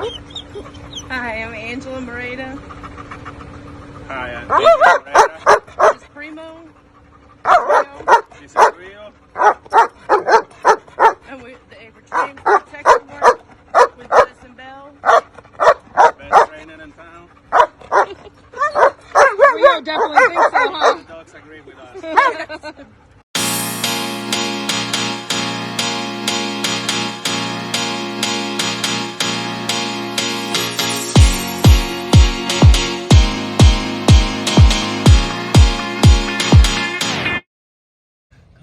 Hi, I'm Angela Moreira. Hi, I'm Moreira. This is Primo. This is Rio. And we're trained for protection work with Madison Bell. Best trainer in town. Rio definitely thinks so, huh? The dogs agree with us.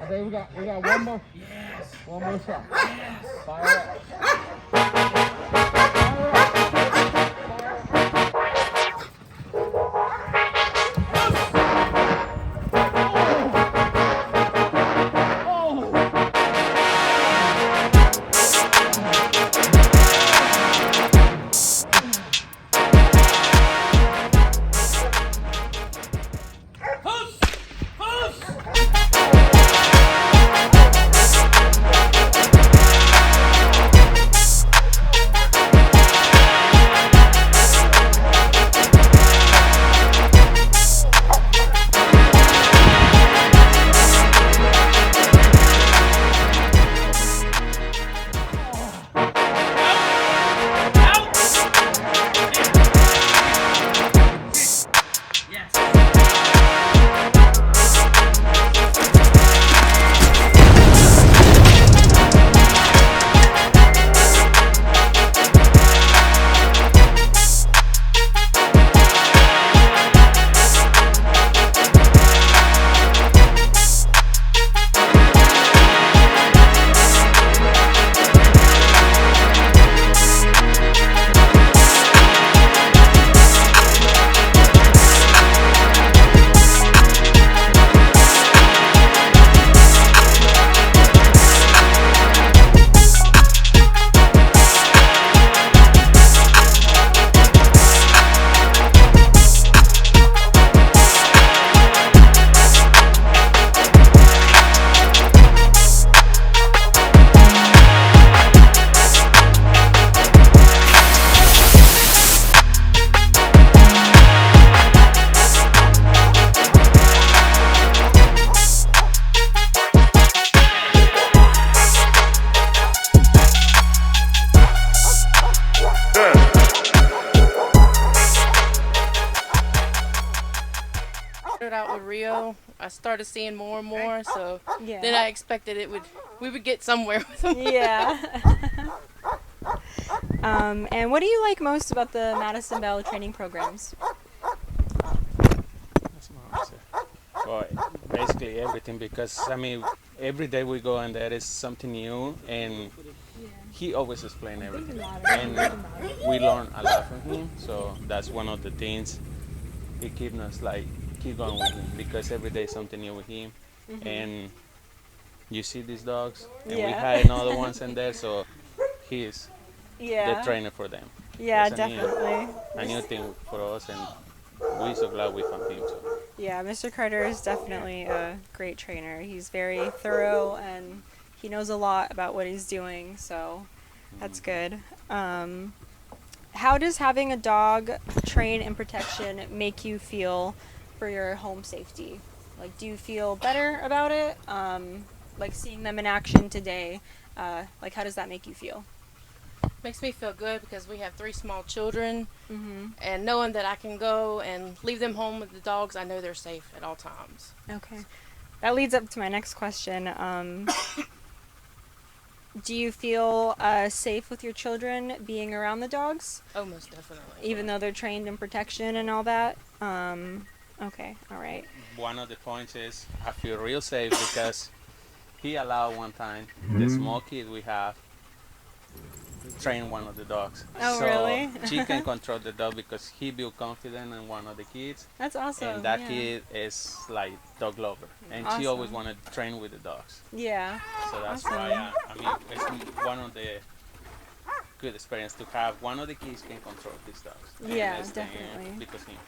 I think we got one more. Yes. One more shot. Yes. Fire up. Out with Rio, I started seeing more and more, so Yeah. then I expected we would get somewhere with him. Yeah. And what do you like most about the Madison Bell training programs? That's my answer. Well, basically everything, because I mean, every day we go and there is something new, and he always explains everything, and we learn a lot from him. So that's one of the things it keeps us like keep going with him, because every day is something new with him, and you see these dogs, and we Yeah. had another ones in there, so he is Yeah. the trainer for them. Yeah, It's a new- definitely. A new thing for us, and we're so glad we found him. So. Yeah, Mr. Carter is definitely a great trainer. He's very thorough and he knows a lot about what he's doing, so that's good. How does having a dog train in protection make you feel for your home safety? Like, do you feel better about it? Like seeing them in action today, like how does that make you feel? Makes me feel good because we have 3 small children, Mm-hmm. and knowing that I can go and leave them home with the dogs, I know they're safe at all times. Okay. That leads up to my next question. Do you feel safe with your children being around the dogs, Oh, most definitely. even though they're trained in protection and all that? Okay, all right. One of the points is I feel real safe because he allowed one time the small kid we have train one of the dogs. Oh, so really? she can control the dog because he built confidence in one of the kids, That's awesome. and that yeah. kid is like dog lover, and she always wanted to train with the dogs. Yeah. So that's Awesome. why I mean it's one of the good experience to have one of the kids can control these dogs. And Yeah, it's, definitely. because him.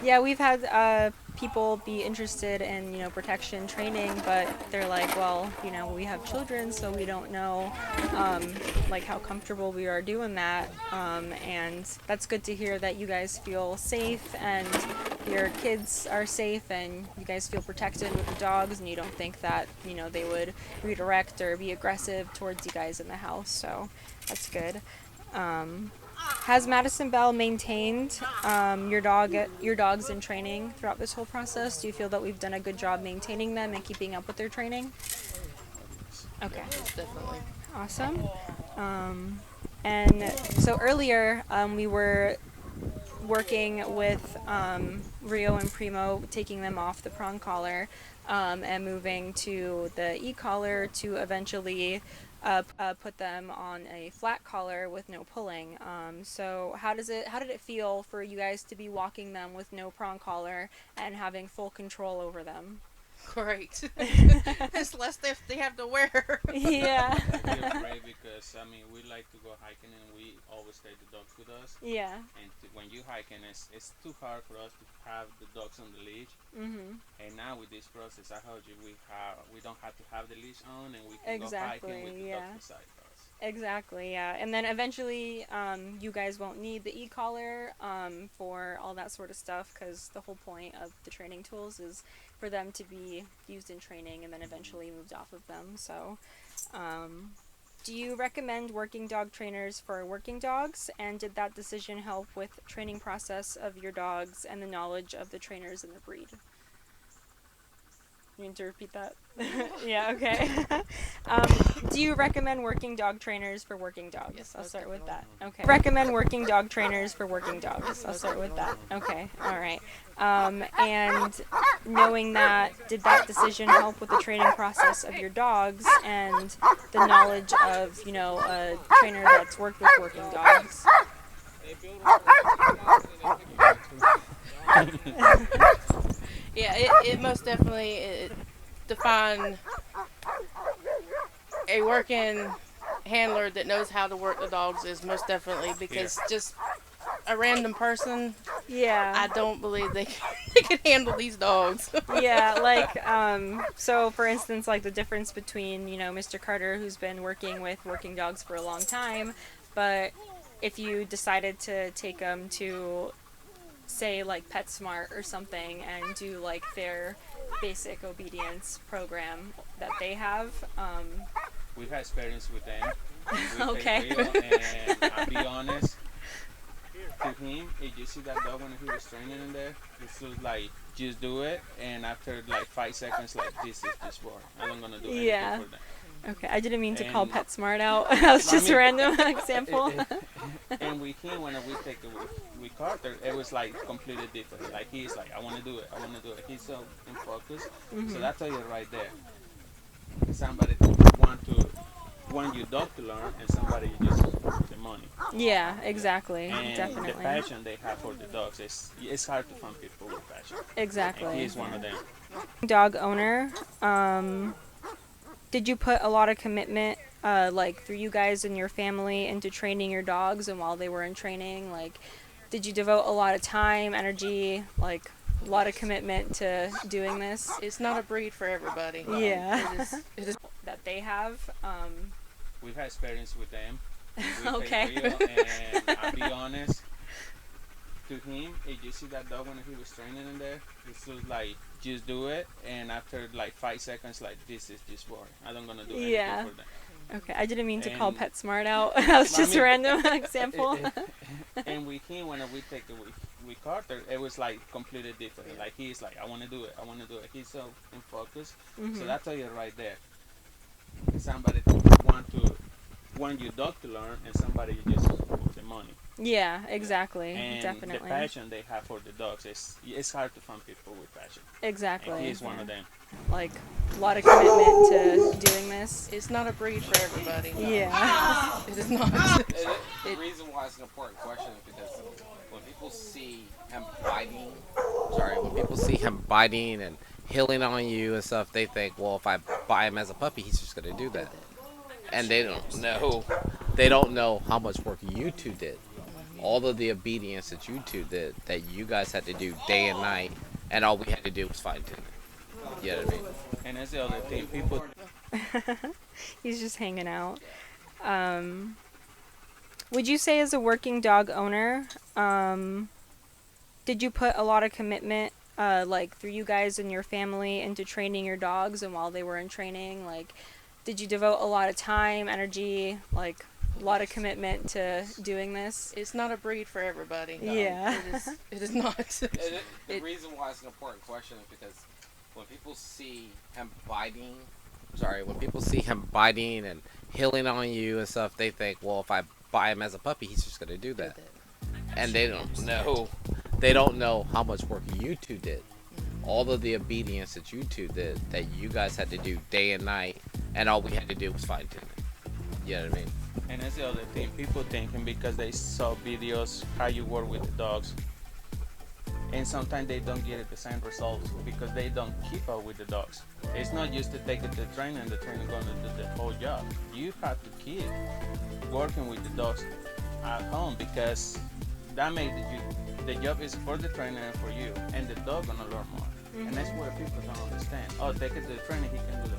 Yeah, we've had people be interested in, protection training, but they're like, well, we have children, so we don't know, like how comfortable we are doing that. And that's good to hear that you guys feel safe and your kids are safe and you guys feel protected with the dogs and you don't think that, they would redirect or be aggressive towards you guys in the house. So that's good. Has Madison Bell maintained your dogs in training throughout this whole process? Do you feel that we've done a good job maintaining them and keeping up with their training? Okay, Yes, definitely. awesome. And so earlier we were working with Rio and Primo, taking them off the prong collar and moving to the e-collar to eventually put them on a flat collar with no pulling. So how did it feel for you guys to be walking them with no prong collar and having full control over them? Great. It's less they have to wear. Yeah. We're afraid because we like to go hiking and we always take the dogs with us. Yeah. And when you hiking, it's too hard for us to have the dogs on the leash. Mhm. And now with this process, I heard you, we don't have to have the leash on, and we can go hiking with the dogs beside us. Exactly, yeah. And then eventually, you guys won't need the e-collar for all that sort of stuff because the whole point of the training tools is for them to be used in training and then eventually moved off of them. So, do you recommend working dog trainers for working dogs? And did that decision help with training process of your dogs and the knowledge of the trainers and the breed? You need to repeat that? Yeah, okay. Do you recommend working dog trainers for working dogs? Yes, I'll most start with that. definitely. Okay. Recommend working dog trainers for working dogs. I'll start with that. Okay, all right. And knowing that, did that decision help with the training process of your dogs and the knowledge of, a trainer that's worked with working dogs? Yeah, it most definitely defined a working handler that knows how to work the dogs is most definitely because just a random person, Yeah. I don't believe they can handle these dogs. Yeah, like, so for instance, like the difference between, Mr. Carter, who's been working with working dogs for a long time, but if you decided to take them to, say, like PetSmart or something and do like their basic obedience program that they have, We've had experience with them. Okay. Rio, and I'll be honest, to him, if you see that dog when he was training in there, it's just like, just do it, and after like 5 seconds, like, this is just boring. I'm not gonna do anything Yeah. for them. Okay, I didn't mean to call And- PetSmart out. That was just a random example. And with him, when we take it with Carter, it was like completely different. Like, he's like, I want to do it, I want to do it. He's so in focus. So that's all you right there. Somebody want your dog to learn, and somebody just the money. Yeah, exactly. And Definitely. the passion they have for the dogs, it's hard to find people with passion. Exactly. And he's one of them. Dog owner, did you put a lot of commitment, like through you guys and your family, into training your dogs? And while they were in training, like, did you devote a lot of time, energy, like a lot of commitment to doing this? It's not a breed for everybody. Yeah. It is That they have. We've had experience with them. Okay. Rio, and I'll be honest, to him, if you see that dog when he was training in there, it's just like, just do it, and after like 5 seconds, like, this is just boring. I'm gonna do anything Yeah. for them. Okay, I didn't mean to call And- PetSmart out. That was just a random example. And with him, when we take it with Carter, it was like completely different. Like, he's like, I want to do it, I want to do it. He's so in focus. So that's all you right there. Somebody want your dog to learn, and somebody just put the money. Yeah, exactly. And Definitely. the passion they have for the dogs, it's hard to find people with passion. Exactly. And he's one yeah. of them. Like a lot of commitment to doing this. it's not a breed for everybody. Yeah. It is not. The reason why it's an important question is because when people see him biting and heeling on you and stuff, they think, well, if I buy him as a puppy, he's just going to do that. And they don't know how much work you two did all of the obedience that you two did, that you guys had to do day and night, and all we had to do was fine tune it. You know what I mean? And that's the other thing. People He's just hanging out. Would you say, as a working dog owner, did you put a lot of commitment, like through you guys and your family, into training your dogs? And while they were in training, like, did you devote a lot of time, energy, like a lot of commitment to doing this? It's not a breed for everybody. Yeah. It is not. The reason why it's an important question is because when people see him biting and healing on you and stuff, they think, well, if I buy him as a puppy, he's just gonna do that. And they don't know how much work you two did. All of the obedience that you two did, that you guys had to do day and night, and all we had to do was fine tune it. You know what I mean? And that's the other thing. People thinking because they saw videos how you work with the dogs, and sometimes they don't get the same results because they don't keep up with the dogs. It's not just to take it to the trainer and the trainer going to do the whole job. You have to keep working with the dogs at home, because that made the job is for the trainer and for you, and the dog gonna learn more. And that's what people don't understand. Oh, take it to the trainer, he can do the